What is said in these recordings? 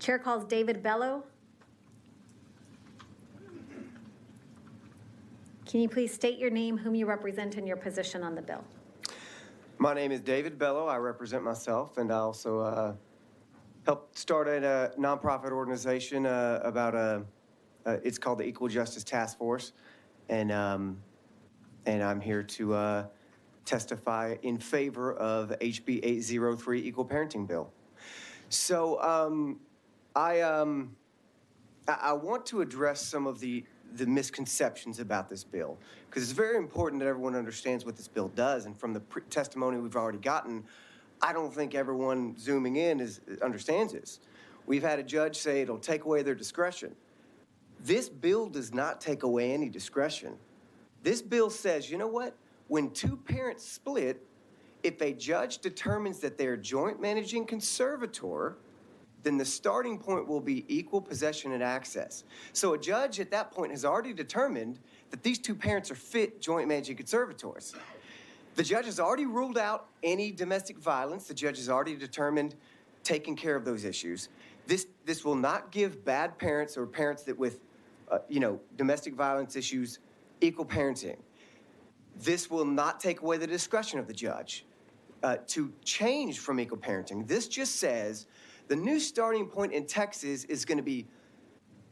Chair calls David Bellow. Can you please state your name, whom you represent, and your position on the bill? My name is David Bellow. I represent myself, and I also helped start a nonprofit organization it's called the Equal Justice Task Force, and I'm here to testify in favor of HB 803 Equal Parenting Bill. So I want to address some of the misconceptions about this bill, because it's very important that everyone understands what this bill does. And from the testimony we've already gotten, I don't think everyone zooming in understands this. We've had a judge say it'll take away their discretion. This bill does not take away any discretion. This bill says, you know what? When two parents split, if a judge determines that they're joint managing conservator, then the starting point will be equal possession and access. So a judge at that point has already determined that these two parents are fit joint managing conservators. The judge has already ruled out any domestic violence. The judge has already determined taking care of those issues. This will not give bad parents or parents that with, domestic violence issues equal parenting. This will not take away the discretion of the judge to change from equal parenting. This just says the new starting point in Texas is going to be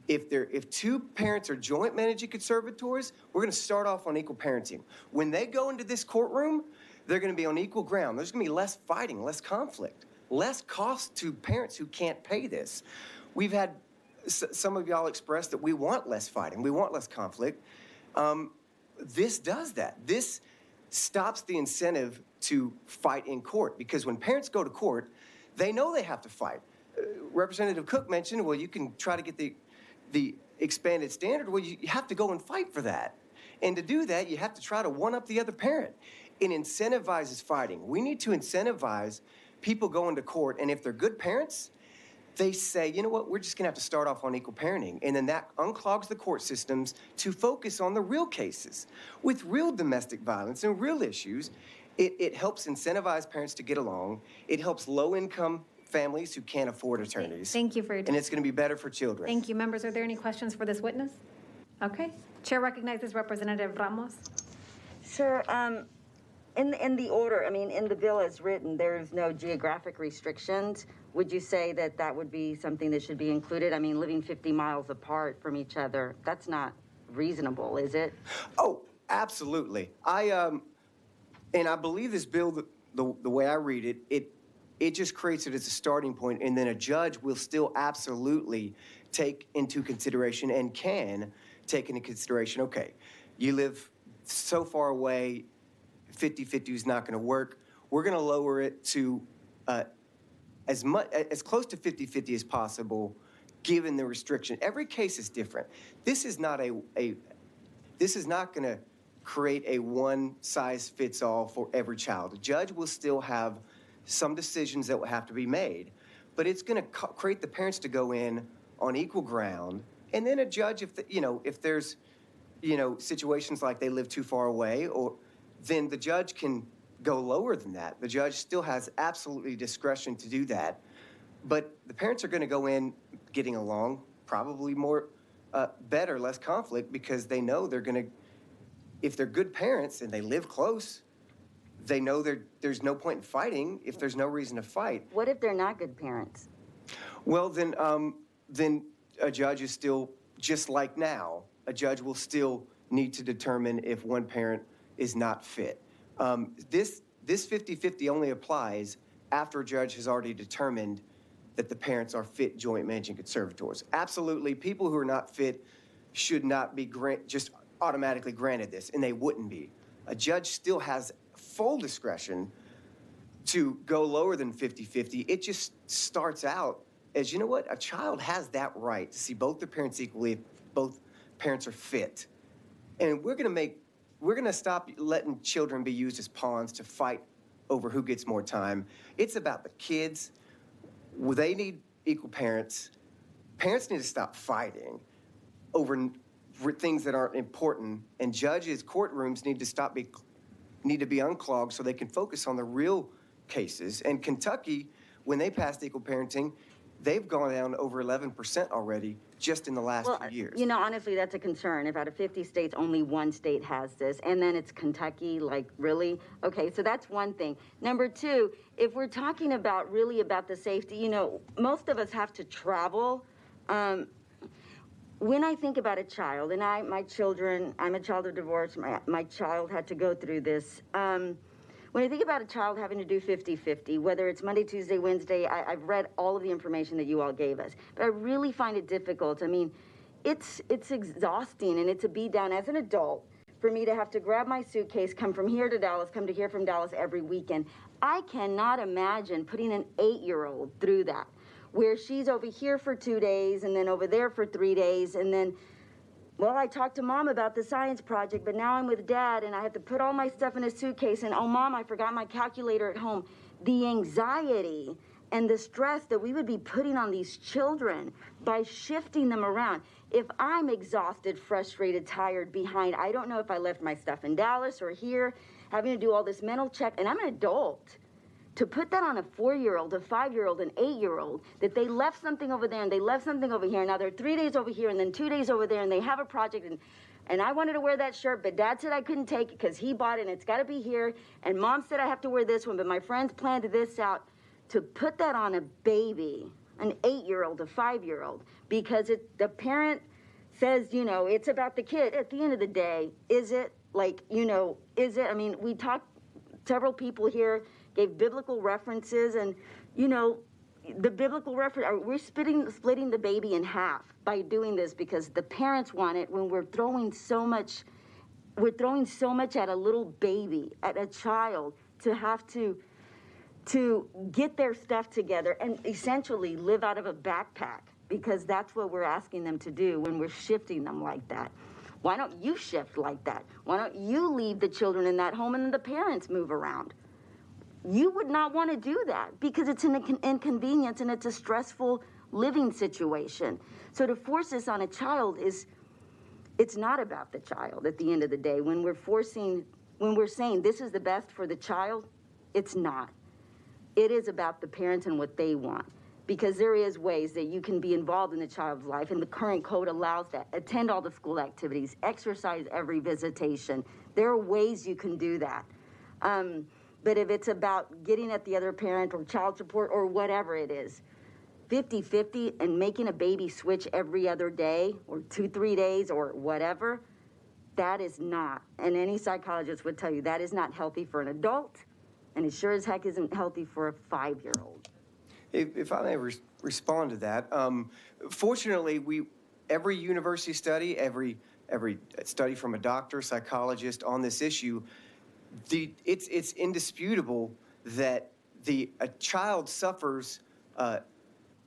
if two parents are joint managing conservators, we're going to start off on equal parenting. When they go into this courtroom, they're going to be on equal ground. There's going to be less fighting, less conflict, less cost to parents who can't pay this. We've had some of y'all express that we want less fighting, we want less conflict. This does that. This stops the incentive to fight in court, because when parents go to court, they know they have to fight. Representative Cook mentioned, well, you can try to get the expanded standard. Well, you have to go and fight for that. And to do that, you have to try to one-up the other parent. It incentivizes fighting. We need to incentivize people going to court, and if they're good parents, they say, you know what, we're just gonna have to start off on equal parenting. And then that unclogs the court systems to focus on the real cases. With real domestic violence and real issues, it helps incentivize parents to get along. It helps low-income families who can't afford attorneys. Thank you for your time. And it's going to be better for children. Thank you. Members, are there any questions for this witness? Okay. Chair recognizes Representative Ramos. Sir, in the order, in the bill as written, there's no geographic restrictions. Would you say that that would be something that should be included? Living 50 miles apart from each other, that's not reasonable, is it? Oh, absolutely. And I believe this bill, the way I read it, it just creates it as a starting point, and then a judge will still absolutely take into consideration and can take into consideration, okay, you live so far away, 50-50 is not going to work. We're going to lower it to as close to 50-50 as possible, given the restriction. Every case is different. This is not this is not going to create a one-size-fits-all for every child. A judge will still have some decisions that will have to be made, but it's going to create the parents to go in on equal ground, and then a judge, if there's, situations like they live too far away, then the judge can go lower than that. The judge still has absolutely discretion to do that, but the parents are going to go in getting along, probably more better, less conflict, because they know they're going to, if they're good parents and they live close, they know there's no point in fighting if there's no reason to fight. What if they're not good parents? Well, then a judge is still, just like now, a judge will still need to determine if one parent is not fit. This 50-50 only applies after a judge has already determined that the parents are fit joint managing conservators. Absolutely, people who are not fit should not be just automatically granted this, and they wouldn't be. A judge still has full discretion to go lower than 50-50. It just starts out as, you know what, a child has that right to see both their parents equally if both parents are fit. And we're gonna stop letting children be used as pawns to fight over who gets more time. It's about the kids. They need equal parents. Parents need to stop fighting over things that aren't important, and judges' courtrooms need to be unclogged so they can focus on the real cases. And Kentucky, when they passed equal parenting, they've gone down over 11% already just in the last Well, few years. you know, honestly, that's a concern. If out of 50 states, only one state has this, and then it's Kentucky, like, really? Okay, so that's one thing. Number two, if we're talking about really about the safety, you know, most of us have to travel. When I think about a child, and my children, I'm a child of divorce, my child had to go through this. When I think about a child having to do 50-50, whether it's Monday, Tuesday, Wednesday, I've read all of the information that you all gave us, but I really find it difficult. I mean, it's exhausting, and it's a beat down as an adult for me to have to grab my suitcase, come from here to Dallas, come to here from Dallas every weekend. I cannot imagine putting an 8-year-old through that, where she's over here for 2 days and then over there for 3 days, and then, well, I talked to Mom about the science project, but now I'm with Dad and I have to put all my stuff in a suitcase, and oh, Mom, I forgot my calculator at home. The anxiety and the stress that we would be putting on these children by shifting them around. If I'm exhausted, frustrated, tired, behind, I don't know if I left my stuff in Dallas or here, having to do all this mental check, and I'm an adult. To put that on a 4-year-old, a 5-year-old, an 8-year-old, that they left something over there and they left something over here, now they're 3 days over here and then 2 days over there, and they have a project, and I wanted to wear that shirt, but Dad said I couldn't take it because he bought it and it's got to be here, and Mom said I have to wear this one, but my friends planned this out. To put that on a baby, an 8-year-old, a 5-year-old, because the parent says, you know, it's about the kid. At the end of the day, is it? Like, you know, is it? I mean, we talked, several people here gave biblical references, and, you know, the biblical reference, we're splitting the baby in half by doing this because the parents want it when we're throwing so much at a little baby, at a child, to have to get their stuff together and essentially live out of a backpack, because that's what we're asking them to do when we're shifting them like that. Why don't you shift like that? Why don't you leave the children in that home and then the parents move around? You would not want to do that because it's an inconvenience and it's a stressful living situation. So to force this on a child it's not about the child at the end of the day. When we're saying this is the best for the child, it's not. It is about the parents and what they want, because there is ways that you can be involved in the child's life, and the current code allows that. Attend all the school activities, exercise every visitation. There are ways you can do that. But if it's about getting at the other parent or child support or whatever it is, 50-50 and making a baby switch every other day or 2-3 days or whatever, that is not, and any psychologist would tell you, that is not healthy for an adult, and it sure as heck isn't healthy for a 5-year-old. If I may respond to that, fortunately, every university study, every study from a doctor, psychologist on this issue, it's indisputable that a child suffers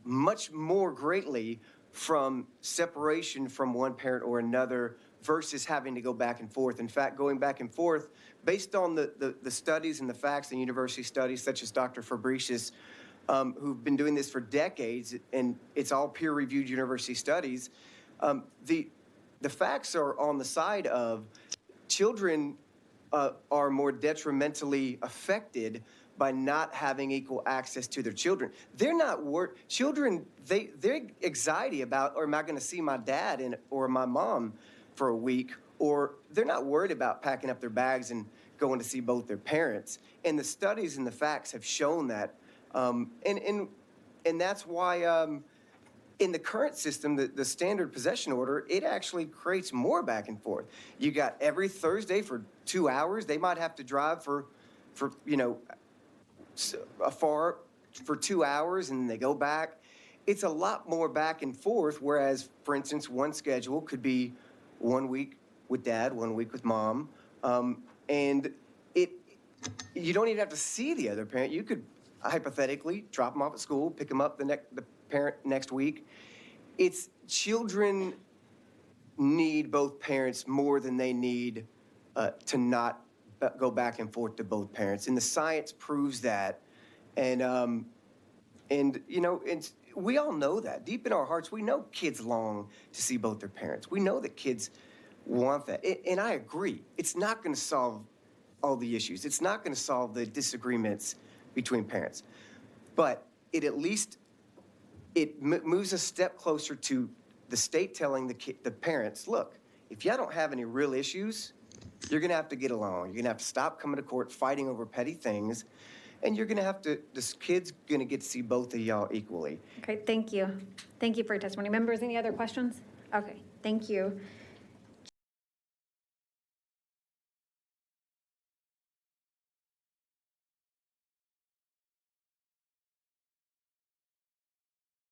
much more greatly from separation from one parent or another versus having to go back and forth. In fact, going back and forth, based on the studies and the facts and university studies, such as Dr. Fabricius, who've been doing this for decades, and it's all peer-reviewed university studies, the facts are on the side of children are more detrimentally affected by not having equal access to their children. They're not children, their anxiety about, or am I going to see my dad or my mom for a week, or they're not worried about packing up their bags and going to see both their parents. And the studies and the facts have shown that. And that's why in the current system, the standard possession order, it actually creates more back and forth. You got every Thursday for 2 hours, they might have to drive for you know, afar for 2 hours and they go back. It's a lot more back and forth, whereas, for instance, one schedule could be 1 week with Dad, 1 week with Mom, and you don't even have to see the other parent. You could hypothetically drop them off at school, pick them up the parent next week. It's children need both parents more than they need to not go back and forth to both parents, and the science proves that. And you know, we all know that deep in our hearts. We know kids long to see both their parents. We know that kids want that, and I agree. It's not going to solve all the issues. It's not going to solve the disagreements between parents, but it at least it moves a step closer to the state telling the parents, look, if y'all don't have any real issues, you're going to have to get along. You're going to have to stop coming to court fighting over petty things. And you're going to have to, this kid's going to get to see both of y'all equally. Okay, thank you. Thank you for your testimony. Members, any other questions? Okay, thank you.